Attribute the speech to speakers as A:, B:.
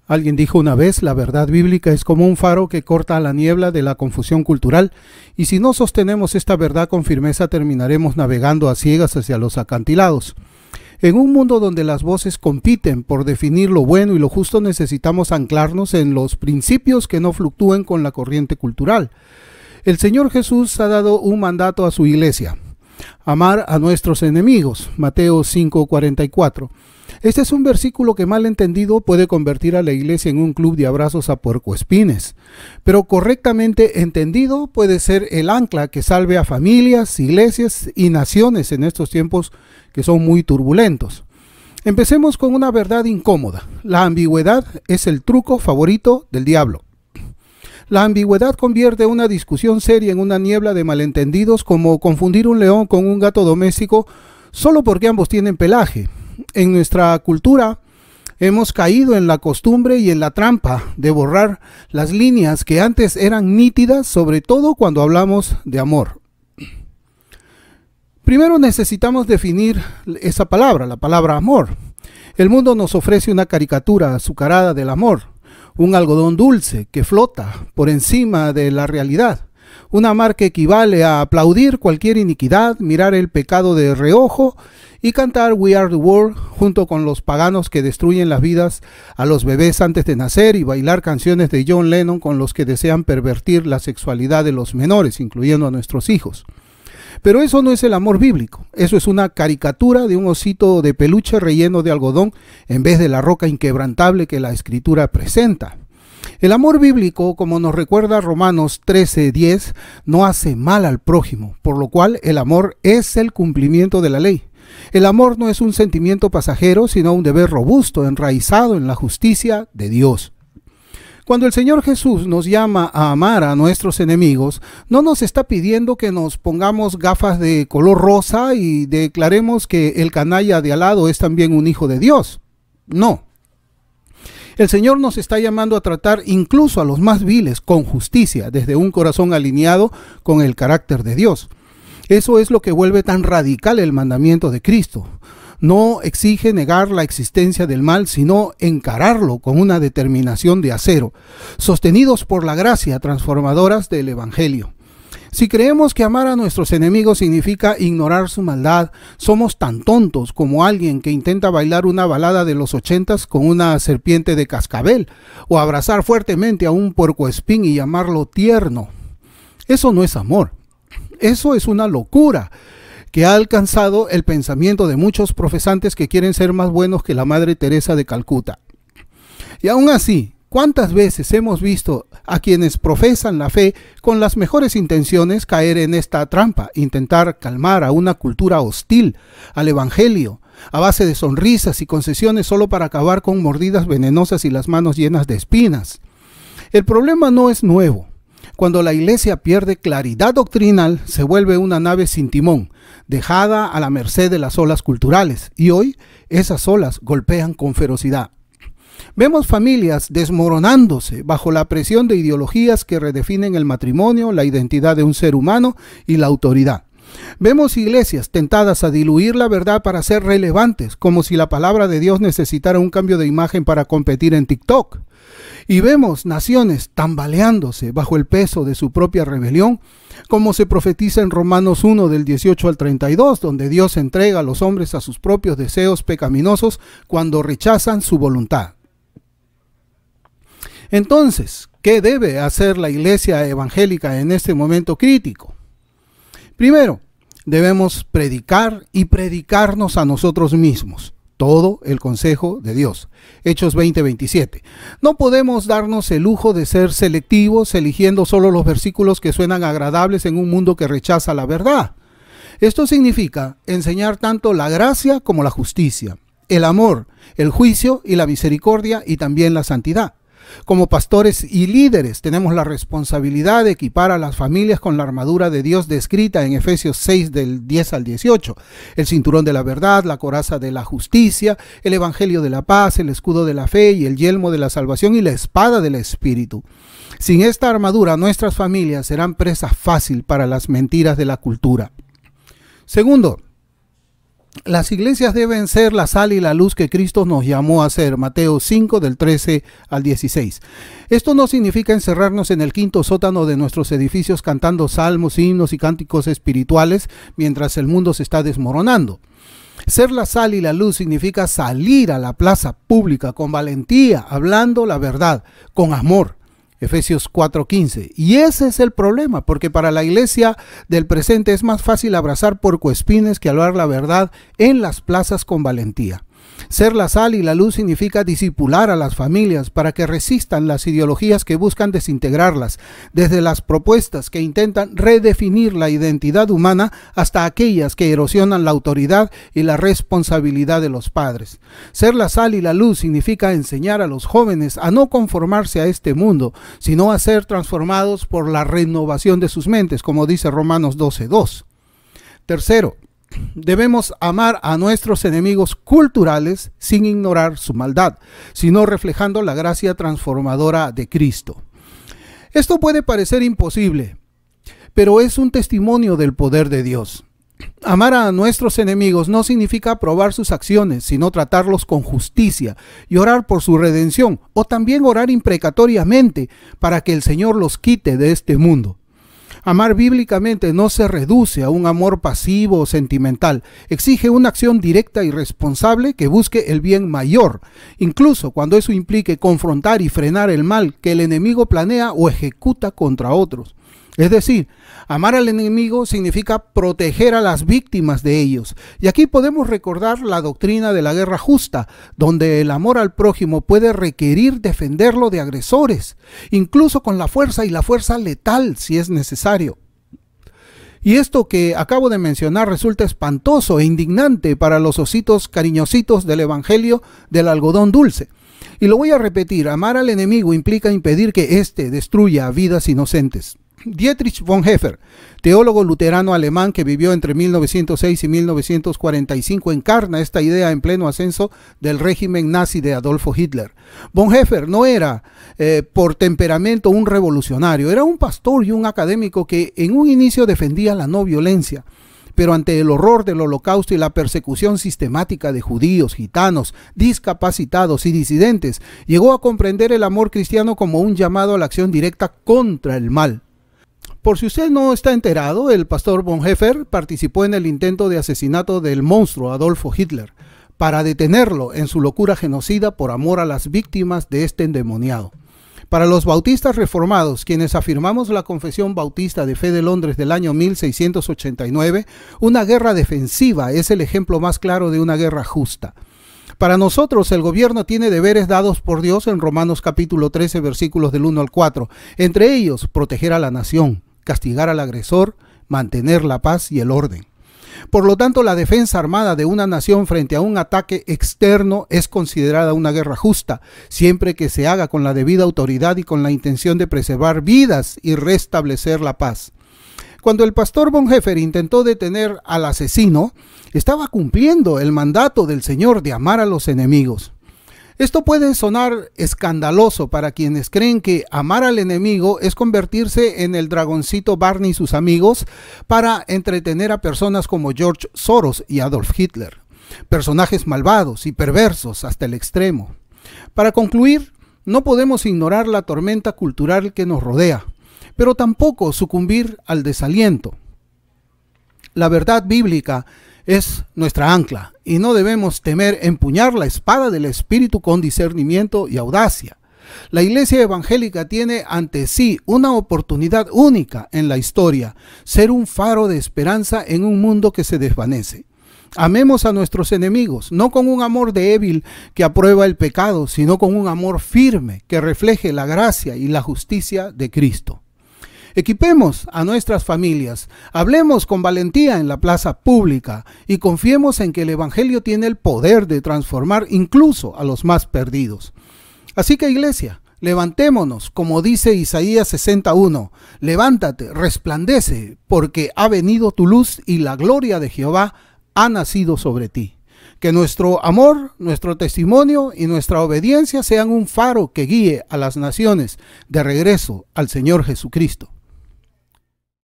A: Alguien dijo una vez, la verdad bíblica es como un faro que corta la niebla de la confusión cultural, y si no sostenemos esta verdad con firmeza terminaremos navegando a ciegas hacia los acantilados. En un mundo donde las voces compiten por definir lo bueno y lo justo, necesitamos anclarnos en los principios que no fluctúen con la corriente cultural. El Señor Jesús ha dado un mandato a su iglesia: amar a nuestros enemigos, Mateo 5:44. Este es un versículo que mal entendido puede convertir a la iglesia en un club de abrazos a puercoespines, pero correctamente entendido puede ser el ancla que salve a familias, iglesias y naciones en estos tiempos que son muy turbulentos. Empecemos con una verdad incómoda: la ambigüedad es el truco favorito del diablo. La ambigüedad convierte una discusión seria en una niebla de malentendidos, como confundir un león con un gato doméstico solo porque ambos tienen pelaje. En nuestra cultura hemos caído en la costumbre y en la trampa de borrar las líneas que antes eran nítidas, sobre todo cuando hablamos de amor. Primero necesitamos definir esa palabra, la palabra amor. El mundo nos ofrece una caricatura azucarada del amor, un algodón dulce que flota por encima de la realidad. Un amar que equivale a aplaudir cualquier iniquidad, mirar el pecado de reojo y cantar We Are the World junto con los paganos que destruyen las vidas a los bebés antes de nacer, y bailar canciones de John Lennon con los que desean pervertir la sexualidad de los menores, incluyendo a nuestros hijos. Pero eso no es el amor bíblico. Eso es una caricatura de un osito de peluche relleno de algodón en vez de la roca inquebrantable que la Escritura presenta. El amor bíblico, como nos recuerda Romanos 13:10, no hace mal al prójimo, por lo cual el amor es el cumplimiento de la ley. El amor no es un sentimiento pasajero, sino un deber robusto, enraizado en la justicia de Dios. Cuando el Señor Jesús nos llama a amar a nuestros enemigos, no nos está pidiendo que nos pongamos gafas de color rosa y declaremos que el canalla de al lado es también un hijo de Dios. No. El Señor nos está llamando a tratar incluso a los más viles con justicia, desde un corazón alineado con el carácter de Dios. Eso es lo que vuelve tan radical el mandamiento de Cristo. No exige negar la existencia del mal, sino encararlo con una determinación de acero, sostenidos por la gracia transformadora del Evangelio. Si creemos que amar a nuestros enemigos significa ignorar su maldad, somos tan tontos como alguien que intenta bailar una balada de los 80s con una serpiente de cascabel, o abrazar fuertemente a un puercoespín y llamarlo tierno. Eso no es amor. Eso es una locura que ha alcanzado el pensamiento de muchos profesantes que quieren ser más buenos que la Madre Teresa de Calcuta. Y aún así, ¿cuántas veces hemos visto a quienes profesan la fe con las mejores intenciones caer en esta trampa, intentar calmar a una cultura hostil al Evangelio, a base de sonrisas y concesiones solo para acabar con mordidas venenosas y las manos llenas de espinas? El problema no es nuevo. Cuando la iglesia pierde claridad doctrinal, se vuelve una nave sin timón, dejada a la merced de las olas culturales, y hoy esas olas golpean con ferocidad. Vemos familias desmoronándose bajo la presión de ideologías que redefinen el matrimonio, la identidad de un ser humano y la autoridad. Vemos iglesias tentadas a diluir la verdad para ser relevantes, como si la palabra de Dios necesitara un cambio de imagen para competir en TikTok. Y vemos naciones tambaleándose bajo el peso de su propia rebelión, como se profetiza en Romanos 1 del 18 al 32, donde Dios entrega a los hombres a sus propios deseos pecaminosos cuando rechazan su voluntad. Entonces, ¿qué debe hacer la iglesia evangélica en este momento crítico? Primero, debemos predicar y predicarnos a nosotros mismos todo el consejo de Dios. Hechos 20:27. No podemos darnos el lujo de ser selectivos, eligiendo solo los versículos que suenan agradables en un mundo que rechaza la verdad. Esto significa enseñar tanto la gracia como la justicia, el amor, el juicio y la misericordia, y también la santidad. Como pastores y líderes tenemos la responsabilidad de equipar a las familias con la armadura de Dios descrita en Efesios 6 del 10 al 18, el cinturón de la verdad, la coraza de la justicia, el evangelio de la paz, el escudo de la fe y el yelmo de la salvación y la espada del Espíritu. Sin esta armadura, nuestras familias serán presa fácil para las mentiras de la cultura. Segundo, Las iglesias deben ser la sal y la luz que Cristo nos llamó a ser. Mateo 5, del 13 al 16. Esto no significa encerrarnos en el quinto sótano de nuestros edificios cantando salmos, himnos y cánticos espirituales mientras el mundo se está desmoronando. Ser la sal y la luz significa salir a la plaza pública con valentía, hablando la verdad, con amor. Efesios 4:15. Y ese es el problema, porque para la iglesia del presente es más fácil abrazar puercoespines que hablar la verdad en las plazas con valentía. Ser la sal y la luz significa discipular a las familias para que resistan las ideologías que buscan desintegrarlas, desde las propuestas que intentan redefinir la identidad humana hasta aquellas que erosionan la autoridad y la responsabilidad de los padres. Ser la sal y la luz significa enseñar a los jóvenes a no conformarse a este mundo, sino a ser transformados por la renovación de sus mentes, como dice Romanos 12:2. Tercero, debemos amar a nuestros enemigos culturales sin ignorar su maldad, sino reflejando la gracia transformadora de Cristo. Esto puede parecer imposible, pero es un testimonio del poder de Dios. Amar a nuestros enemigos no significa aprobar sus acciones, sino tratarlos con justicia y orar por su redención, o también orar imprecatoriamente para que el Señor los quite de este mundo. Amar bíblicamente no se reduce a un amor pasivo o sentimental. Exige una acción directa y responsable que busque el bien mayor, incluso cuando eso implique confrontar y frenar el mal que el enemigo planea o ejecuta contra otros. Es decir, amar al enemigo significa proteger a las víctimas de ellos. Y aquí podemos recordar la doctrina de la guerra justa, donde el amor al prójimo puede requerir defenderlo de agresores, incluso con la fuerza y la fuerza letal si es necesario. Y esto que acabo de mencionar resulta espantoso e indignante para los ositos cariñositos del evangelio del algodón dulce. Y lo voy a repetir, amar al enemigo implica impedir que éste destruya vidas inocentes. Dietrich Bonhoeffer, teólogo luterano alemán que vivió entre 1906 y 1945, encarna esta idea en pleno ascenso del régimen nazi de Adolfo Hitler. Bonhoeffer no era por temperamento un revolucionario, era un pastor y un académico que en un inicio defendía la no violencia. Pero ante el horror del holocausto y la persecución sistemática de judíos, gitanos, discapacitados y disidentes, llegó a comprender el amor cristiano como un llamado a la acción directa contra el mal. Por si usted no está enterado, el pastor Bonhoeffer participó en el intento de asesinato del monstruo Adolfo Hitler para detenerlo en su locura genocida por amor a las víctimas de este endemoniado. Para los bautistas reformados, quienes afirmamos la Confesión Bautista de Fe de Londres del año 1689, una guerra defensiva es el ejemplo más claro de una guerra justa. Para nosotros, el gobierno tiene deberes dados por Dios en Romanos capítulo 13, versículos del 1 al 4. Entre ellos, proteger a la nación, castigar al agresor, mantener la paz y el orden. Por lo tanto, la defensa armada de una nación frente a un ataque externo es considerada una guerra justa, siempre que se haga con la debida autoridad y con la intención de preservar vidas y restablecer la paz. Cuando el pastor Bonhoeffer intentó detener al asesino, estaba cumpliendo el mandato del Señor de amar a los enemigos. Esto puede sonar escandaloso para quienes creen que amar al enemigo es convertirse en el dragoncito Barney y sus amigos para entretener a personas como George Soros y Adolf Hitler, personajes malvados y perversos hasta el extremo. Para concluir, no podemos ignorar la tormenta cultural que nos rodea, pero tampoco sucumbir al desaliento. La verdad bíblica es nuestra ancla y no debemos temer empuñar la espada del Espíritu con discernimiento y audacia. La iglesia evangélica tiene ante sí una oportunidad única en la historia, ser un faro de esperanza en un mundo que se desvanece. Amemos a nuestros enemigos, no con un amor débil que aprueba el pecado, sino con un amor firme que refleje la gracia y la justicia de Cristo. Equipemos a nuestras familias, hablemos con valentía en la plaza pública y confiemos en que el Evangelio tiene el poder de transformar incluso a los más perdidos. Así que, iglesia, levantémonos, como dice Isaías 61, levántate, resplandece, porque ha venido tu luz y la gloria de Jehová ha nacido sobre ti. Que nuestro amor, nuestro testimonio y nuestra obediencia sean un faro que guíe a las naciones de regreso al Señor Jesucristo.